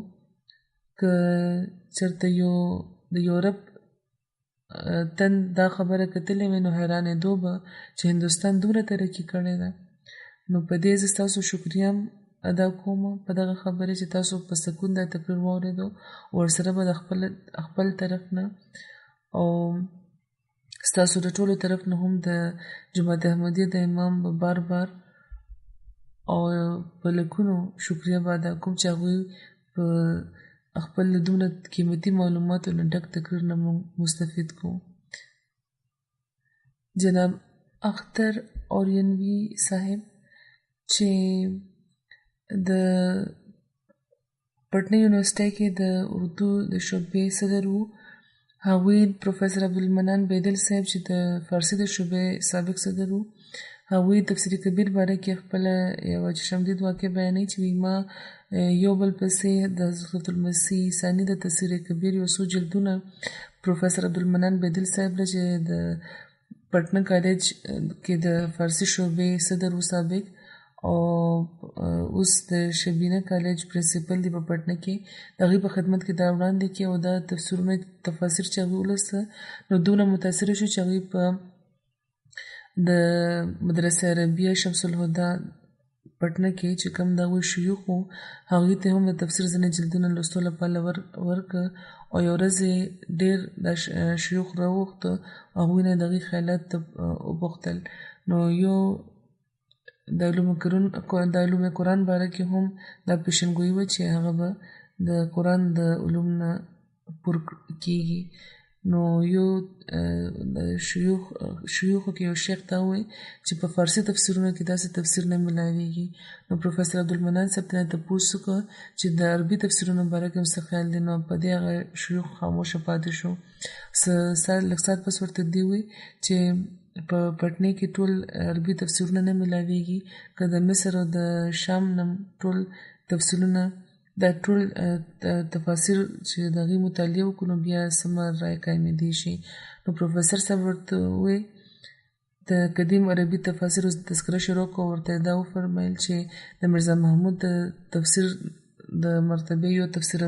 که چېرته د یورپ تن دا خبره کتلې وای نو حیرانېدو به چې هندوستان دومره ترقي کړې ده. نو په دې زه ستاسو شکریه ادا کوم په دغه خبرې چې تاسو په سکون دا تقریر واورېدو. ورسره به د خپل طرف نه او ستاسو د ټولو طرف نه هم د جماعت احمدیه د امام به بار بار او په لکونو شکریه به ادا کوم چې هغوی په خپل دومره قیمتي معلوماتو نه ډک تقریر نه مستفید کوو. جناب اختر اورینوي صاحب چې د پټنه یونیورسټۍ کې د اردو د شعبې صدر وو، هغوی پروفیسر عبدالمنان بیدل صاحب چې د فارسي د شعبې سابق صدر وو، هغوی تفسیر کبیر باره کې خپله یوه چشمدید واقع بیانوي چې ما یو بل پسې د حضرت المسیح ثاني د تفسیر کبیر یو څو جلدونه پروفیسر عبدالمنان بیدل صاحب له چې د پټنه کالج کې د فارسي شعبې صدر وو سابق او اوس د شبینه کالج پرنسپل دی په پټنه کې، د هغوی په خدمت کې دا وړاندې کړي او دا تفسیرونه تفاسیر چې هغوی ولوسته نو دومره متاثره شو چې هغوی په د مدرسه عربیه شمس الهدى پټنه کې چې کوم د هغوی شیوخ وو هغوی ته هم د تفسیر ځینې جلدونه لوستو لپاره ورکړه او یو ورځ یې ډېر د شیوخ راوغوښته او هغوی نه د هغوی خیالات وپوښتل. نو یو د علوم قرآن باره کې هم دا پیشنګویي وه چې هغه به د قرآن د علوم نه پور کېږي. نو یو د شیوخو کې یو شیخ دا وایي چې په فارسي تفسیرونو کې داسې تفسیر نه ملاویږي. نو پروفیسر عبدالمنان صاحب ته تپوس وکړه چې د عربي تفسیرونو باره کې هم څه خیال دی. نو په دې هغه شیوخ خاموشه پاتې شو. لږ ساعت پس ورته دې وایي چې په پټنې کې ټول عربي تفسیرونه نه ملاویږي، که د مصر او د شام نه ټول تفسیرونه دا ټول تفاسیر چې د هغوی مطالعه وکړو نو بیا سمه رایه قایمېدی شي. نو پروفیسر صاحب ورته ووایي د قدیم عربي تفاسیرو تذکره شروع کړه، ورته دا وفرمیل چې د میرزا محمود د تفسیر د مرتبې یو تفسیر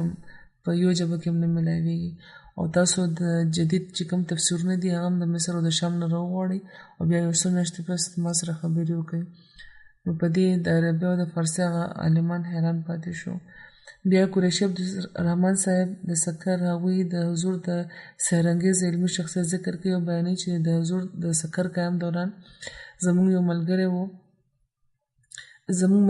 په یو ژبه کې هم نه ملاویږي او تاسو د جدید چې کوم تفسیرونه دي هغه هم د مصر او د شام نه راوغواړئ او بیا یو څو میاشتې پس ما سره خبرې وکړئ. نو په دې د عربي او د فارسي هغه عالمان حیران پاتې شو. بیا قریشي عبدالرحمن صاحب د سکر هغوی د حضور د سحرانګیز علمي شخصیت ذکر کوي او بیانوي چې د حضور د سکر قیام دوران زموږ یو ملګری و، زموږ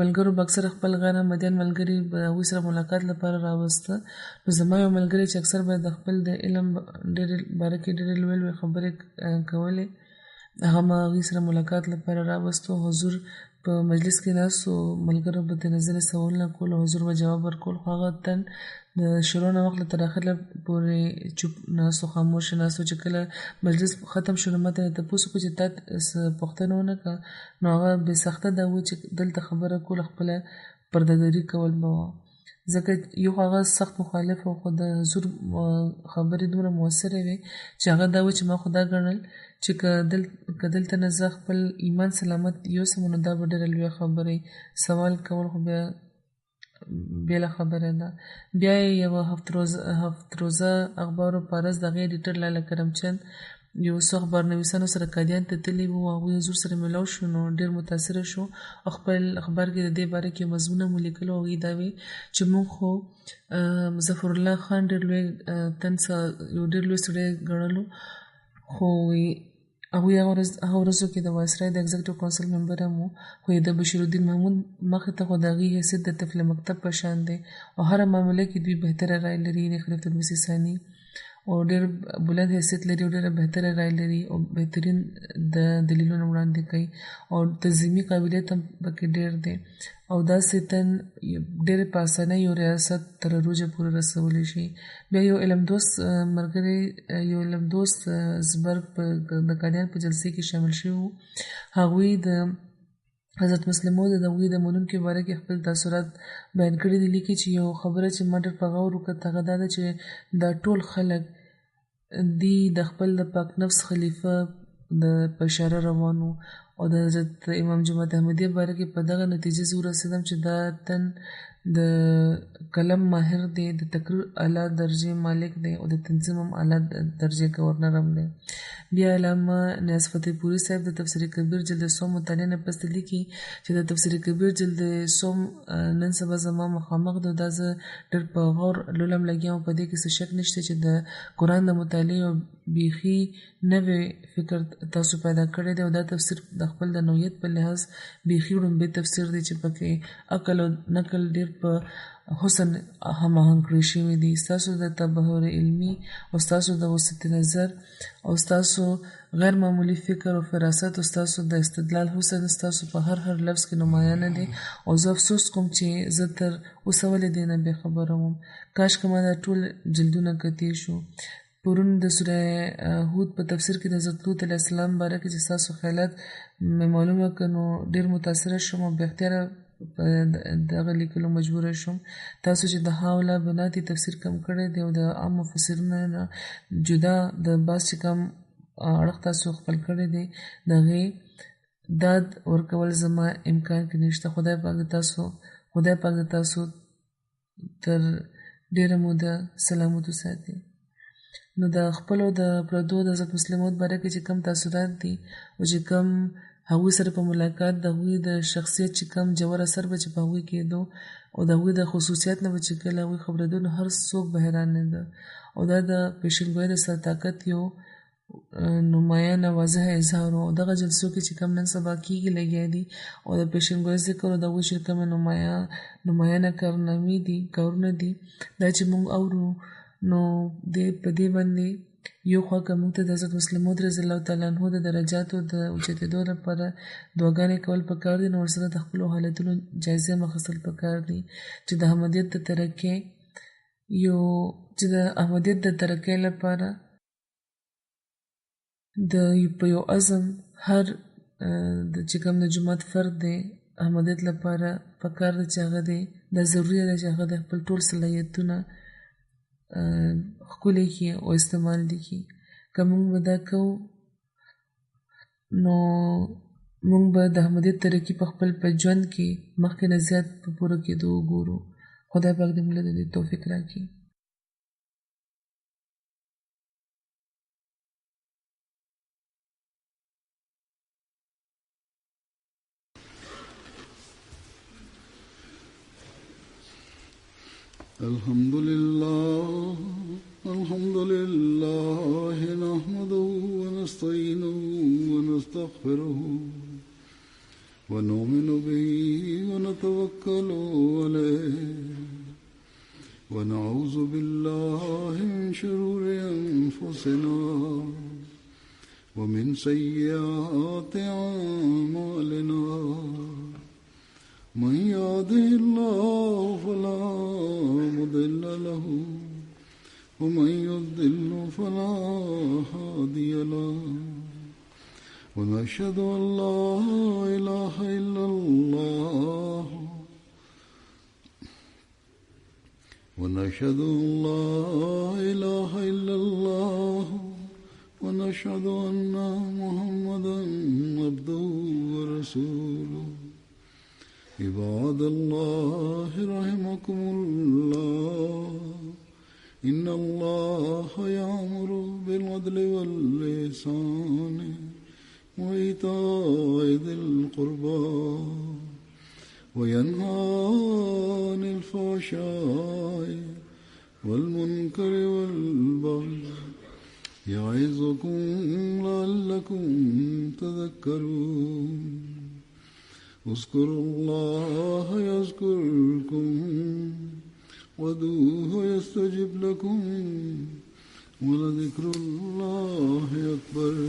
ملګرو به اکثر خپل غیر احمدیان ملګري به هغوی سره ملاقات لپاره راوسته. نو زما یو ملګری چې اکثر به د خپل د علم باره کې ډېرې لویې خبرې کولې، هغه ما هغوی سره ملاقات لپاره راوستو. حضور په مجلس کې ناست و، ملګرو به د نظر سوالونه کول او حضور به جواب ورکول. خو هغه تن د شروع نه وخت تر اخره پورې چوپ ناست و، خاموش ناست و. چې کله مجلس ختم شو نو ماته تپوس وکړو چې تا پوښتنه ونه کړه. نو هغه بې سخته دا و چې دلته خبره کول خپله پردهداري کول به وه، ځکه یو هغه سخت مخالف و خو د حضور خبرې دومره مؤثرې وې چې هغه دا و چې ما خو دا ګڼل چې که دلته نه زه خپل ایمان سلامت یوسم نو دا به ډېره لویه خبره سوال کول خو بیا بېله خبره ده. بیا یې یوه هفت روزه اخبارو پارس د هغې ایډیټر لاله کرمچند یو څو اخبارنویسانو سره قادیان ته تللی وو، هغوی حضور سره میلاو شو نو ډېر متاثره شو او خپل اخبار کې د دې باره کې مضمونه مو لیکلو. هغوی دا وی چې موږ خو ظفرالله خان ډېر لوی یو ډېر لوی سړی ګڼلو، خو هغوی هغه ورځو کې د وایسرای د اګزیکټیو کونسل ممبر هم وو، خو د بشیرالدین محمود مخې ته خو د هغې حیثیت د طفل مکتب په شان دی او هره معامله کې دوی بهتره رایه لري، یعنې خلیفة المسیح ثاني او ډېر بلند حیثیت لري او ډېره بهتره رای لري او بهترین د دلیلونه وړاندې کوي او تنظیمي قابلیت هم پکې ډېر دی او داسې تن ډېر په اسانۍ یو ریاست تر عروجه پورې رسولی شي. بیا یو علم دوست ملګری یو علم دوست زبرګ د قادیان په جلسې کې شامل شوي وو. هغوی د حضرت مسلم موعود د هغوی د منونکو باره کې خپل تاثرات بیان کړي دي. لیکي چې یو خبره چې ما ډېر په غور وکړه هغه دا ده چې دا ټول خلک دی د خپل د پاک نفس خلیفه په اشاره روان وو او د حضرت امام جماعت احمدیه باره کې په دغه نتیجې زه ورسېدم چې دا تن د قلم ماهر دی، د تقریر اعلی درجې مالک دی او د تنظیم هم اعلی درجې گورنر هم دی. بیا علامه نیاز فتح پوری صاحب د تفسیر کبیر جلد سوم مطالعې نه پس لیکي چې د تفسیر کبیر جلد سوم نن سبا زما مخامخ ده. دا زه ډېر په غور لولم لګیا په دې کې څه شک نشته چې د قرآن د مطالعې او بیخي نوی فکر تاسو پیدا کړی دی او دا تفسیر د خپل د نوعیت په لحاظ بیخي وړومبی تفسیر دی چې پکې عقل او نقل ډېر په حسن هماهنګ کړی شوي دي. ستاسو د تبحر علمي او ستاسو د وسط نظر او ستاسو غیر معمولی فکر او فراست او ستاسو د استدلال حسن ستاسو په هر لفظ کې نمایانه دی او زه افسوس کوم چې زه تر اوسه ولې دې نه بې خبره وم. کاش که ما دا ټول جلدونه کتې شو. پرون د سوره هود په تفسیر کې د حضرت لوط علیه السلام باره کې چې ستاسو خیالات مې معلومه کړه نو ډېر متاثره شوم او بې اختیاره په دغه لیکلو مجبوره شوم. تاسو چې د حوله بناتي تفسیر کم کړی دی او د عام مفسرینو نه جدا د بعض چې کم اړخ تاسو خپل کړی دی د هغې داد ورکول زما امکان کې نشته. خدای پاک د تاسو تر ډېره موده سلامت وساتي. نو د خپلو د پردو د حضرت مسلم موعود باره کې چې کم تاثرات دي او چې کم هغوی سره په ملاقات د هغوی د شخصیت چې کم جوور اثر به چې په هغوی کېدو او د هغوی د خصوصیات نه به چې کله هغوی خبرېدو نو هر څوک به حیران ده او دا د پیشنګویۍ د سرطاقت یو نمایانه واضح اظهار او دغه جلسو کې چې کم نن سبا کېږي لګیا دي او د پیشنګویۍ ذکر او د هغوی چې کومې نمایانه کارونه دي دا چې موږ اورو نو په دې باندې یو خوا که موږ ته د حضرت مسلم موعود رضی الله تعالی عنه د درجاتو د اوچتېدو لپاره دعاګانې کول پکار دي نو ورسره د خپلو حالتونو جایزه هم اخیستل پکار دي چې د احمدیت د ترقۍ لپاره په یو عزم هر چې کوم د جماعت فرد دی احمدیت لپاره پکار دی چې هغه دی دا ضروري ده چې هغه د خپل ټول صلاحیتونه ښکلی کړي او استعمال دي کړي. که موږ به دا کوو نو موږ به د احمدیت ترقي په خپل په ژوند کې مخکې نه زیات په پوره کېدو وګورو. خدای پاک دې موږ له دې توفیق راکړي. الحمد لله نحمده ونستعينه ونستغفره ونؤمن به ونتوكل عليه ونعوذ بالله من شرور أنفسنا ومن سيئات أعمالنا. من يهده الله فلا مضل له ومن يضلل فلا هادي له ونشهد أن لا إله إلا الله ونشهد أن محمدا عبده ورسوله. عباد الله رحمكم الله إن الله يأمر بالعدل والإحسان وإيتاء ذي القربى وينهى عن الفحشاء والمنكر والبغي يعظكم لعلكم تذكرون. اذكروا الله يذكركم وادعوه يستجب لكم ولذكر الله أكبر.